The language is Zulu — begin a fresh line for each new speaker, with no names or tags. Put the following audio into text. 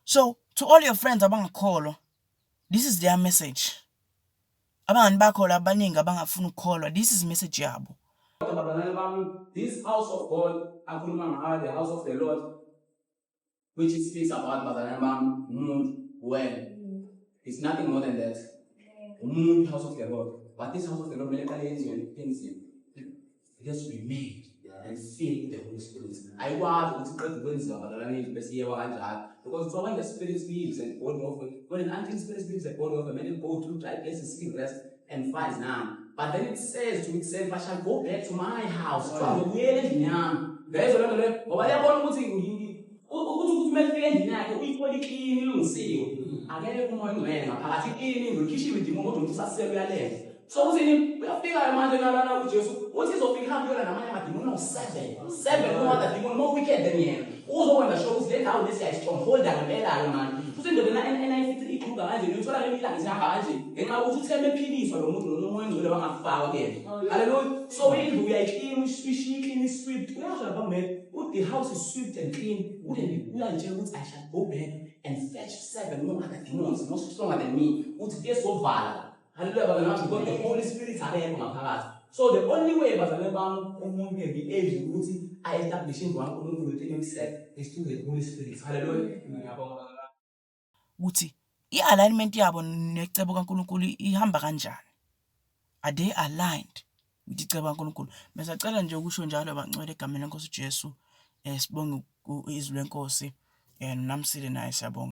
So to all your friends abangakholwa, this is their message. Abangani bakho abaningi abangafuna ukukholwa, this is message yabo.
This house of God, the house of the Lord, which speaks about well. It's nothing more than that. House of the Lord. But this house of the Lord, it has to be made and filled with the Holy Spirit. I want to spread the words of because when the Spirit leaves and when an unclean spirit leaves the body of a man, go through dry places, seek rest and find now. But then it says to itself, I shall go back to my house. Guys, so uyafika manje nalana kuJesu uthi izofika kuyona namanye amadimoni 7 kuma amadimoni more wicked than yena uzokwenza sure ukuthi le ndawo lesi stronghold angempela manje futhi indoda enayifithi iqhuba kanje uyithola ngemihla ngizihamba kanje ngenxa yokuthi utheme ephiliswa lo muntu nomoya engcwele wangafakwa kuyena hallelujah so indlu uyayiclean uyishiye sweet uyasho lapha manje the house is sweet and clean uyayitshela ukuthi I shall go back and fetch 7 more other demons not stronger than me uthi kesovala. Hallelujah, because the Holy Spirit is there. So the only way I establishing one is through the Holy Spirit. Hallelujah.
Uthi i-alignment yabo necebo kaNkulunkulu ihamba kanjani? Are they aligned with icebo kaNkulunkulu? Besacela nje ukusho njalo bangcwele egameni leNkosi uJesu. Sibonge izwi leNkosi. Namsile naye siyabonga.